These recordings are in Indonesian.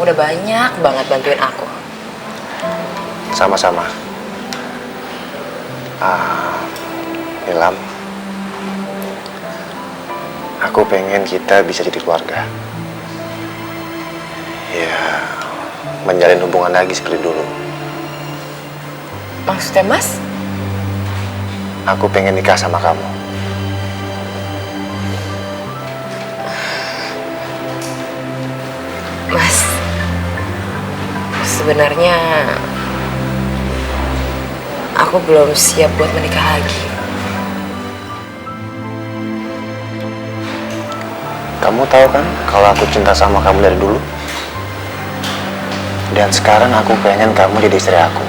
udah banyak banget bantuin aku. Sama-sama. Nilam, aku pengen kita bisa jadi keluarga. Ya, menjalin hubungan lagi seperti dulu. Maksudnya Mas? Aku pengen nikah sama kamu. Mas, sebenarnya aku belum siap buat menikah lagi. Kamu tahu kan kalau aku cinta sama kamu dari dulu? Dan sekarang aku pengen kamu jadi istri aku.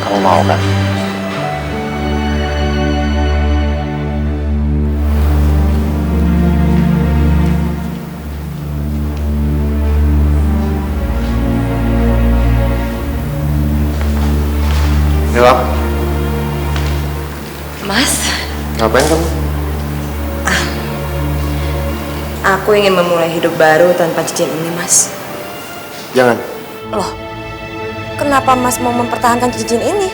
Kamu mau kan? Nilam, Mas, ngapain kamu? aku ingin memulai hidup baru tanpa cincin ini, Mas. Jangan. Loh, kenapa Mas mau mempertahankan cincin ini?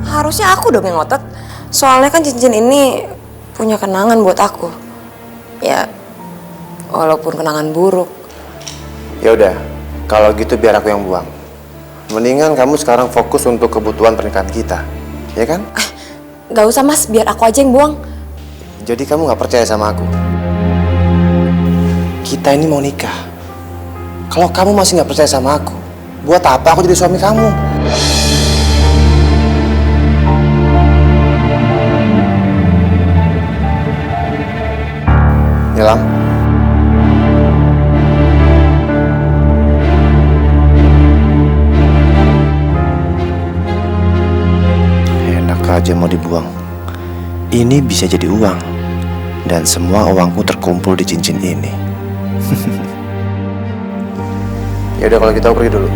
Harusnya aku dong yang ngotot. Soalnya kan cincin ini punya kenangan buat aku. Ya, walaupun kenangan buruk. Ya udah, kalau gitu biar aku yang buang. Mendingan kamu sekarang fokus untuk kebutuhan pernikahan kita, ya kan? Gak usah Mas, biar aku aja yang buang. Jadi kamu nggak percaya sama aku? Kita ini mau nikah. Kalau kamu masih nggak percaya sama aku, buat apa aku jadi suami kamu? Nilam. Enak aja mau dibuang. Ini bisa jadi uang. Dan semua uangku terkumpul di cincin ini. Ya udah kalau gitu aku pergi dulu.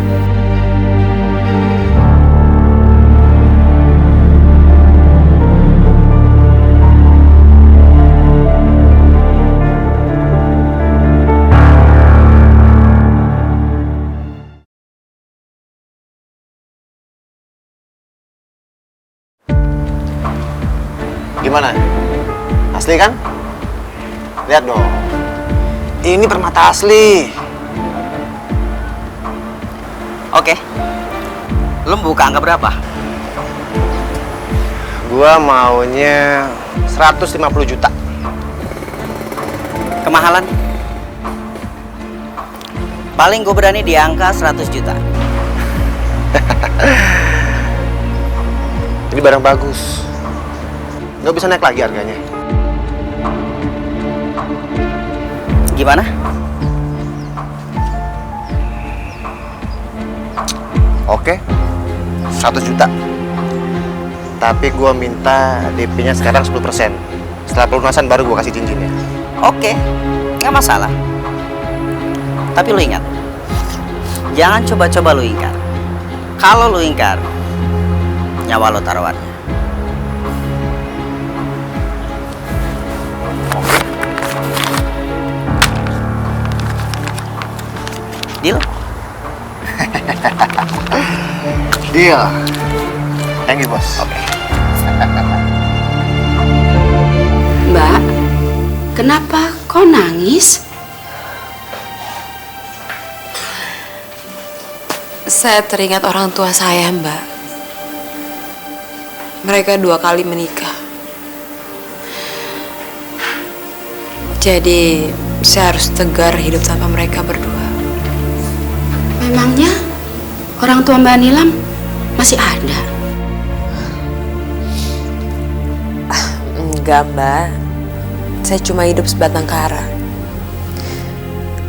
Gimana? Asli kan? Lihat dong. Ini permata asli. Oke. Lu buka angka berapa? Gua maunya 150 juta. Kemahalan? Paling gue berani di angka 100 juta. Ini barang bagus. Nggak bisa naik lagi harganya. Gimana? Oke, 100 juta. Tapi gua minta DP-nya sekarang 10%. Setelah pelunasan baru gua kasih cincinnya. Oke, nggak masalah. Tapi lu ingat, jangan coba-coba lu ingkar. Kalau lu ingkar, nyawa lu taruhannya. Deal? Deal. Thank you, bos. Oke. Mbak, kenapa kok nangis? Saya teringat orang tua saya, Mbak. Mereka 2 kali menikah. Jadi, saya harus tegar hidup tanpa mereka berdua. Memangnya orang tua Mbak Nilam masih ada? Enggak, Mbak. Saya cuma hidup sebatang kara.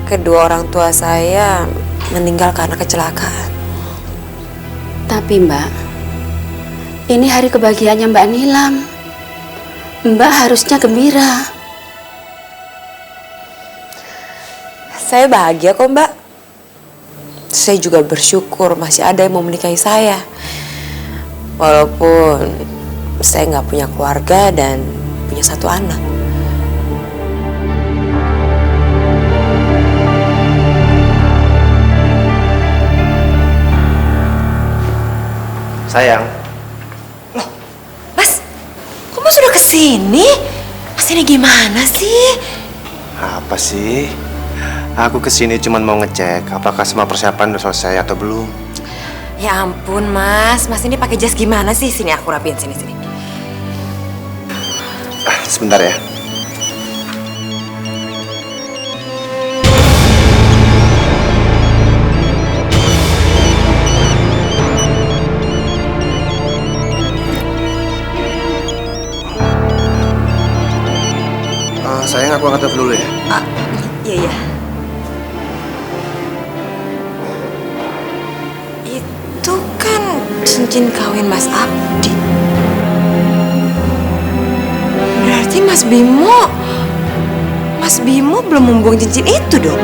Kedua orang tua saya meninggal karena kecelakaan. Tapi Mbak, ini hari kebahagiaannya Mbak Nilam. Mbak harusnya gembira. Saya bahagia kok, Mbak. Saya juga bersyukur masih ada yang mau menikahi saya. Walaupun saya nggak punya keluarga dan punya 1 anak. Sayang, Mas, kok Mas sudah kesini? Mas ini gimana sih? apa sih? Aku kesini cuma mau ngecek apakah semua persiapan udah selesai atau belum. Ya ampun Mas, Mas ini pakai jas gimana sih? Sini aku rapiin sini. Sebentar ya. Sayang, aku angkat telepon dulu ya. Iya. Itu kan cincin kawin Mas Abdi. Berarti Mas Bimo belum membuang cincin itu dong.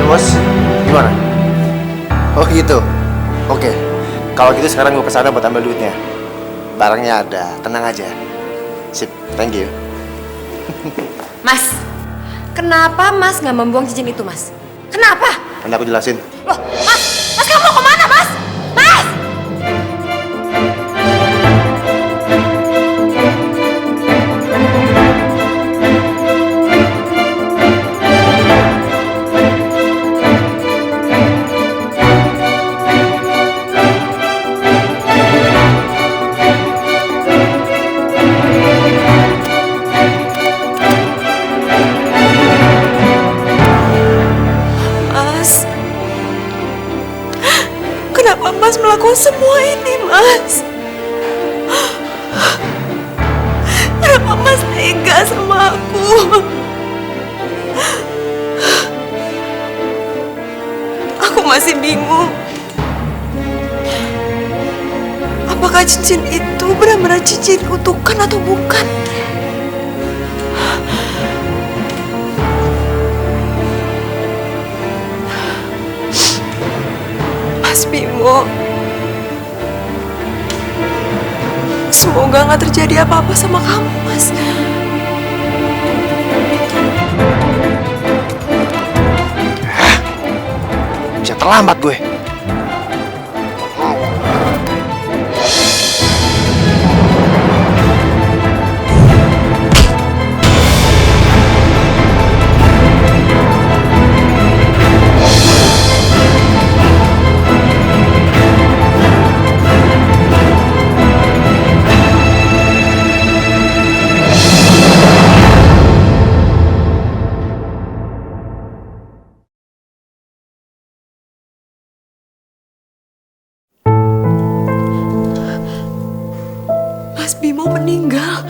Ya bos, gimana? Oh gitu. Oke. Kalau gitu sekarang gue kesana buat ambil duitnya. Barangnya ada, tenang aja. Sip, thank you. Mas, kenapa Mas nggak membuang cincin itu Mas? Kenapa? Nanti aku jelasin. Loh, Mas kamu mau kemana Mas? Mas! Kenapa Mas melakukan semua ini, Mas? Kenapa Mas tega sama aku? Aku masih bingung. Apakah cincin itu benar-benar cincin kutukan atau bukan? Mas Bimo, semoga nggak terjadi apa-apa sama kamu, Mas. Bisa terlambat gue. Mas Bimo meninggal.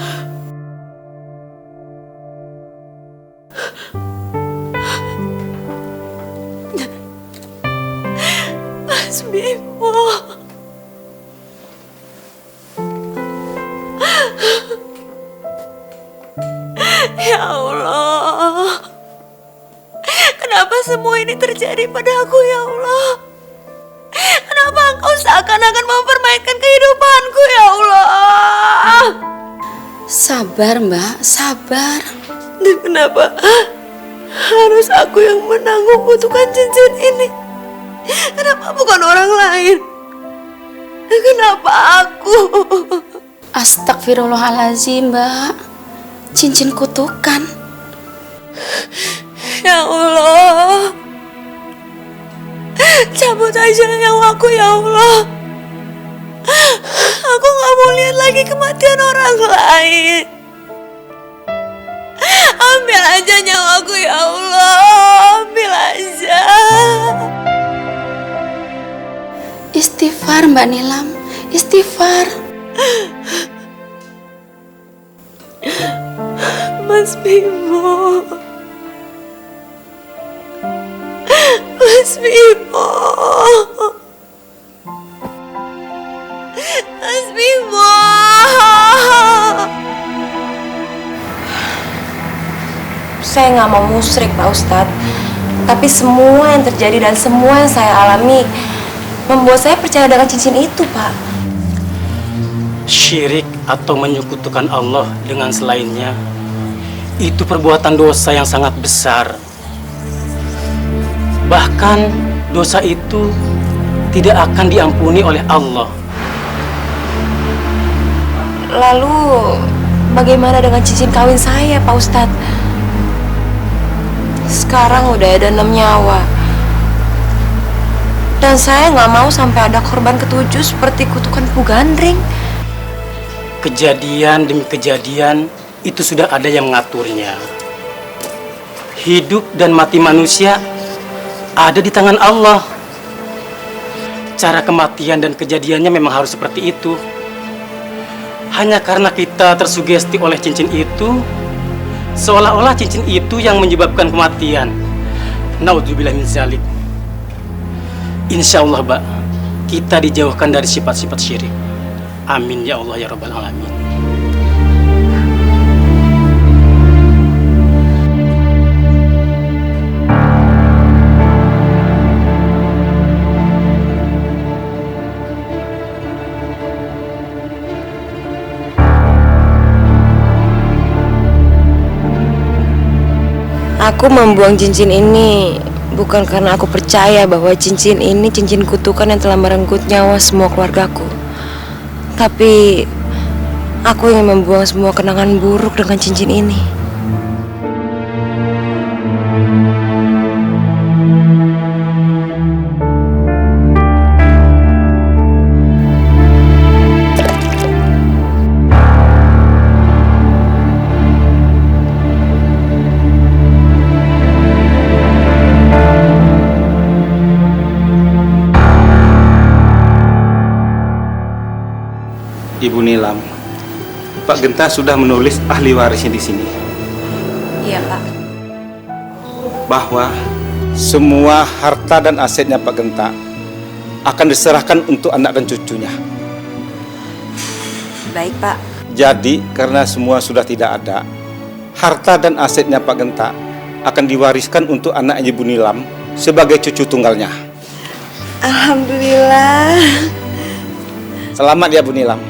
Mas Bimo. Ya Allah. Kenapa semua ini terjadi pada aku ya Allah? Kenapa Engkau seakan-akan mempermainkan kehidupanku ya Allah? Sabar, Mbak, sabar. Dan kenapa harus aku yang menanggung kutukan cincin ini? Kenapa bukan orang lain? Kenapa aku? Astagfirullahaladzim, Mbak. Cincin kutukan. Ya Allah, cabut aja nyawaku ya Allah. Aku gak mau lihat lagi kematian orang lain. Ambil aja nyawaku ya Allah, ambil aja. Istighfar, Mbak Nilam. Istighfar. Mas Bimo. Mas Bimo. Mas Bimo. Saya nggak mau musyrik Pak Ustadz, tapi semua yang terjadi dan semua yang saya alami membuat saya percaya dengan cincin itu, Pak. Syirik atau menyekutukan Allah dengan selainnya itu perbuatan dosa yang sangat besar. Bahkan dosa itu tidak akan diampuni oleh Allah. Lalu bagaimana dengan cincin kawin saya, Pak Ustadz? Sekarang udah ada 6 nyawa. Dan saya nggak mau sampai ada korban ketujuh seperti kutukan Pu Gandring. Kejadian demi kejadian itu sudah ada yang mengaturnya. Hidup dan mati manusia ada di tangan Allah. Cara kematian dan kejadiannya memang harus seperti itu. Hanya karena kita tersugesti oleh cincin itu, seolah-olah cincin itu yang menyebabkan kematian. Naudzubillah min zalik. Insya Allah, Mbak, kita dijauhkan dari sifat-sifat syirik. Amin ya Allah ya Rabbal Alamin. Aku membuang cincin ini bukan karena aku percaya bahwa cincin ini cincin kutukan yang telah merenggut nyawa semua keluargaku. Tapi aku ingin membuang semua kenangan buruk dengan cincin ini. Ibu Nilam, Pak Genta sudah menulis ahli warisnya di sini Iya, Pak. bahwa semua harta dan asetnya Pak Genta akan diserahkan untuk anak dan cucunya. Baik, Pak. Jadi karena semua sudah tidak ada, harta dan asetnya Pak Genta akan diwariskan untuk anak Ibu Nilam sebagai cucu tunggalnya. Alhamdulillah. Selamat ya Bu Nilam.